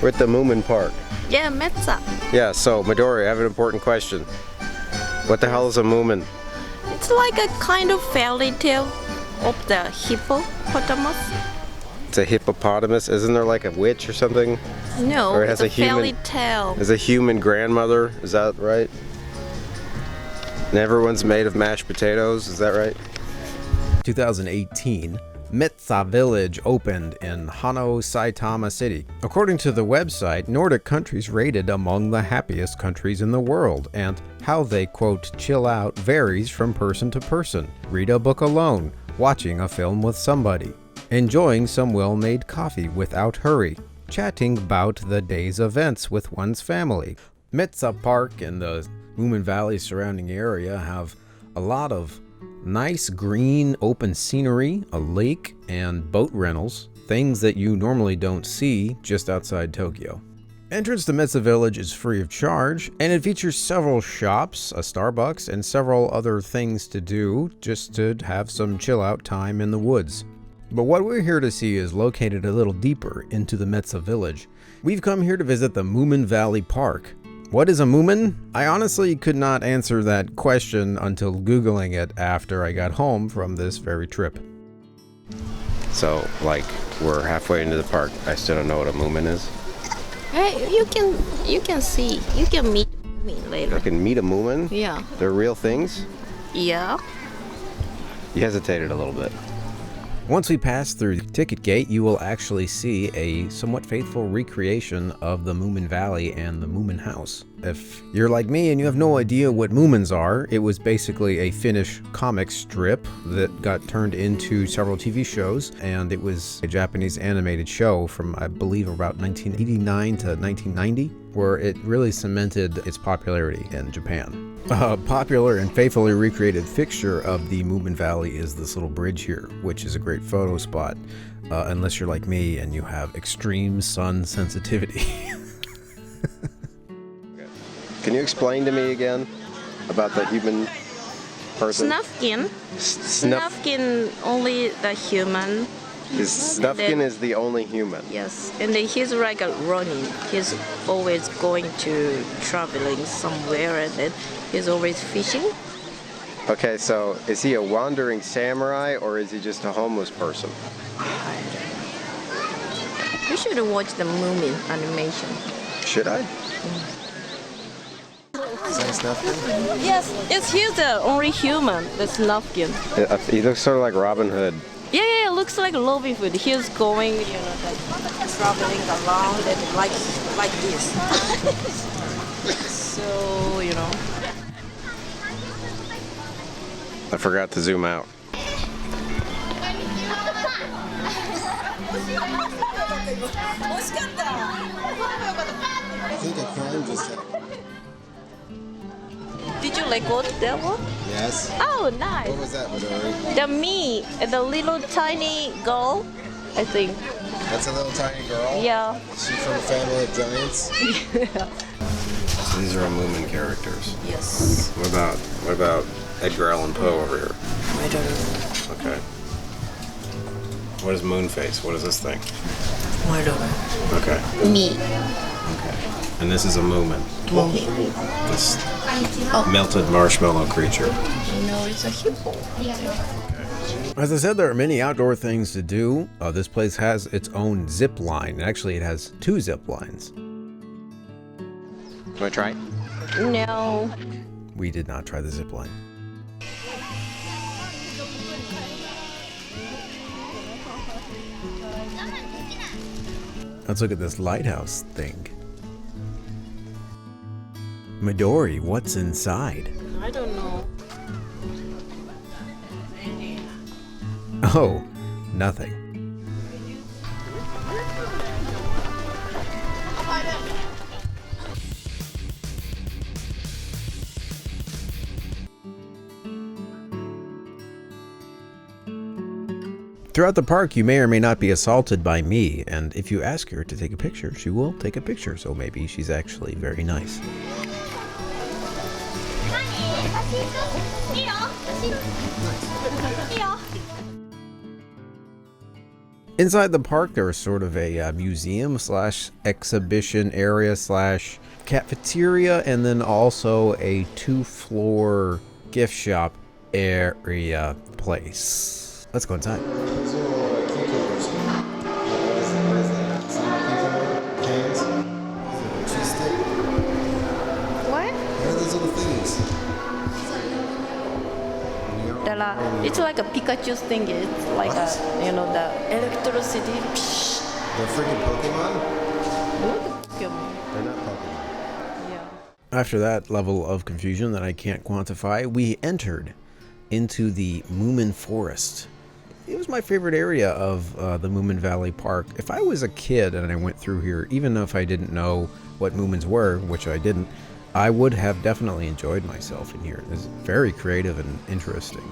We're at the Moomin Park. Yeah, Metsa. Yeah, so Midori, I have an important question. What the hell is a Moomin? It's like a kind of fairy tale of the hippopotamus. It's a hippopotamus? Isn't there like a witch or something? No, or it has it's a human, fairy tale. It's a human grandmother, is that right? And everyone's made of mashed potatoes, is that right? 2018, Metsa Village opened in Hanno, Saitama City. According to the website, Nordic countries rated among the happiest countries in the world, and how they, quote, chill out varies from person to person. Read a book alone, watching a film with somebody, enjoying some well-made coffee without hurry, chatting about the day's events with one's family. Metsa Park and the Moomin Valley surrounding area have a lot of nice green open scenery, a lake, and boat rentals, things that you normally don't see just outside Tokyo. Entrance to Metsa Village is free of charge, and it features several shops, a Starbucks, and several other things to do just to have some chill out time in the woods. But what we're here to see is located a little deeper into the Metsa Village. We've come here to visit the Moomin Valley Park. What is a Moomin? I honestly could not answer that question until Googling it after I got home from this very trip. So, like, we're halfway into the park. I still don't know what a Moomin is. Hey, you can see, you can meet Moomin later. I can meet a Moomin? Yeah. They're real things? Yeah. You hesitated a little bit. Once we pass through the ticket gate, you will actually see a somewhat faithful recreation of the Moomin Valley and the Moomin House. If you're like me and you have no idea what Moomins are, it was basically a Finnish comic strip that got turned into several TV shows, and it was a Japanese animated show from, I believe, about 1989 to 1990, where it really cemented its popularity in Japan. A popular and faithfully recreated fixture of the Moomin Valley is this little bridge here, which is a great photo spot, unless you're like me and you have extreme sun sensitivity. Can you explain to me again about the human person? Snufkin. Snuff. Snufkin, only the human. Snufkin is the only human. Yes, and then he's like a running. He's always going to traveling somewhere, and then he's always fishing. Okay, so is he a wandering samurai or is he just a homeless person? You should watch the Moomin animation. Should I? Is that Snufkin? Yes, he's the only human, the Snufkin. He looks sort of like Robin Hood. Yeah, it looks like Robin Hood. He's going, traveling around and like this. So, I forgot to zoom out. I think a crime just happened. Did you record that one? Yes. Oh, nice. What was that, Midori? The little tiny girl, I think. That's a little tiny girl? Yeah. Is she from a family of giants? So these are all Moomin characters. Yes. What about Edgar Allan Poe over here? I don't know. Okay. What is Moonface? What is this thing? I don't know. Okay. Me. Okay. And this is a Moomin. Moomin. This melted marshmallow creature. No, it's a hippo. As I said, there are many outdoor things to do. This place has its own zip line. Actually, it has 2 zip lines. Do I try? No. We did not try the zip line. Let's look at this lighthouse thing. Midori, what's inside? I don't know. Oh, nothing. Throughout the park, you may or may not be assaulted by me, and if you ask her to take a picture, she will take a picture, so maybe she's actually very nice. Inside the park, there was sort of a museum slash exhibition area slash cafeteria, and then also a 2-floor gift shop area place. Let's go inside. Those are cucumbers. What is that? Cucumber? Cans? Cheese stick? What? What are those little things? It's like a Pikachu's thing. It's like What? the electricity. They're freaking Pokemon? They're not Pokemon. Yeah. After that level of confusion that I can't quantify, we entered into the Moomin Forest. It was my favorite area of the Moomin Valley Park. If I was a kid and I went through here, even if I didn't know what Moomins were, which I didn't, I would have definitely enjoyed myself in here. It's very creative and interesting.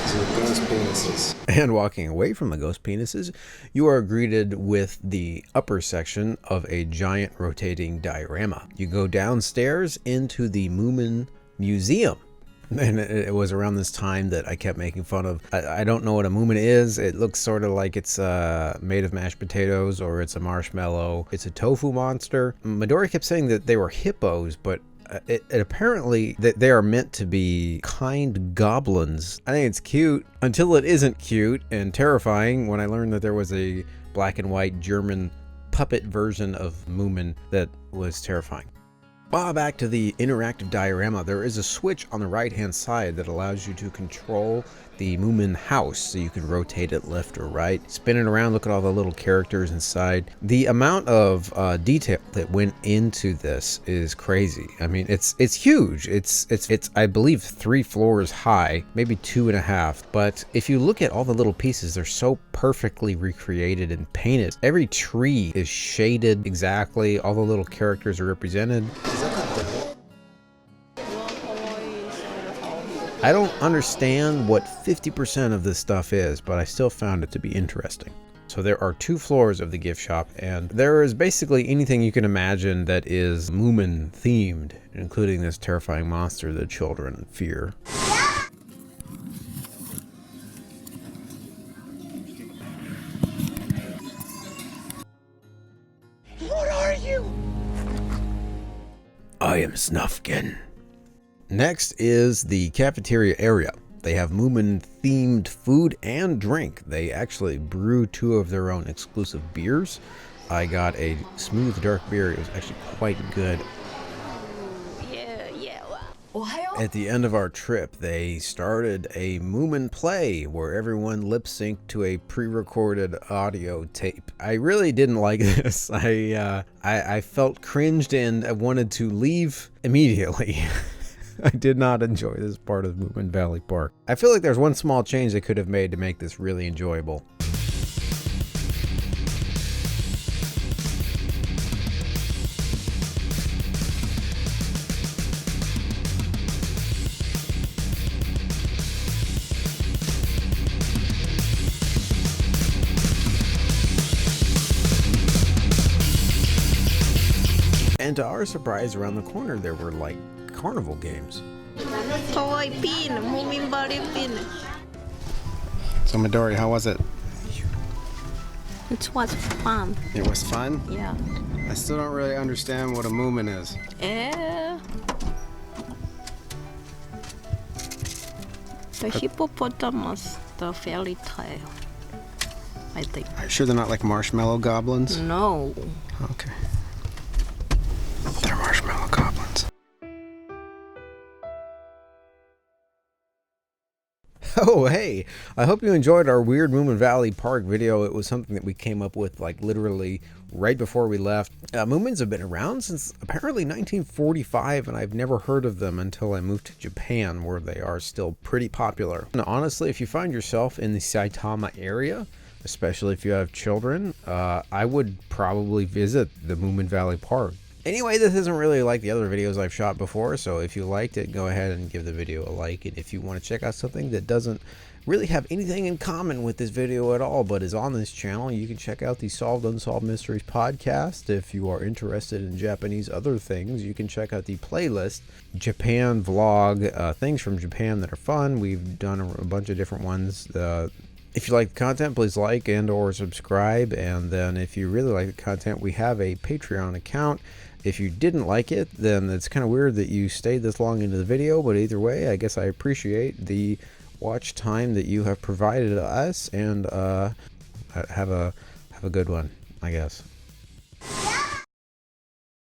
So ghost penises. And walking away from the ghost penises, you are greeted with the upper section of a giant rotating diorama. You go downstairs into the Moomin Museum. And it was around this time that I kept making fun of. I don't know what a Moomin is. It looks sort of like it's made of mashed potatoes, or it's a marshmallow. It's a tofu monster. Midori kept saying that they were hippos, but it apparently that they are meant to be kind goblins. I think it's cute until it isn't cute and terrifying when I learned that there was a black and white German puppet version of Moomin that was terrifying. Back to the interactive diorama. There is a switch on the right hand side that allows you to control the Moomin house, so you can rotate it left or right, spin it around, look at all the little characters inside. The amount of detail that went into this is crazy. I mean, it's huge. It's I believe 3 floors high, maybe 2.5. But if you look at all the little pieces, they're so perfectly recreated and painted. Every tree is shaded exactly. All the little characters are represented. Is that the devil? I don't understand what 50% of this stuff is, but I still found it to be interesting. So there are 2 floors of the gift shop, and there is basically anything you can imagine that is Moomin themed, including this terrifying monster that children fear. What are you? I am Snufkin. Next is the cafeteria area. They have Moomin themed food and drink. They actually brew 2 of their own exclusive beers. I got a smooth dark beer. It was actually quite good. At the end of our trip, they started a Moomin play where everyone lip synced to a pre-recorded audio tape. I really didn't like this. I felt cringed and I wanted to leave immediately. I did not enjoy this part of Moomin Valley Park. I feel like there's one small change they could have made to make this really enjoyable. And to our surprise, around the corner there were like carnival games. Toy pin, Moomin Valley pin. So Midori, how was it? It was fun. It was fun? Yeah. I still don't really understand what a Moomin is. The hippopotamus, the fairy tale. I think. Are you sure they're not like marshmallow goblins? No. Okay. They're marshmallow goblins. Oh, hey! I hope you enjoyed our weird Moomin Valley Park video. It was something that we came up with like literally right before we left. Moomins have been around since apparently 1945, and I've never heard of them until I moved to Japan, where they are still pretty popular. And honestly, if you find yourself in the Saitama area, especially if you have children, I would probably visit the Moomin Valley Park. Anyway, this isn't really like the other videos I've shot before, so if you liked it, go ahead and give the video a like. And if you want to check out something that doesn't really have anything in common with this video at all, but is on this channel, you can check out the Solved Unsolved Mysteries podcast. If you are interested in Japanese other things, you can check out the playlist, Japan vlog, things from Japan that are fun. We've done a bunch of different ones. If you like the content, please like and or subscribe. And then if you really like the content, we have a Patreon account. If you didn't like it, then it's kind of weird that you stayed this long into the video, but either way, I guess I appreciate the watch time that you have provided us, and have a good one, I guess.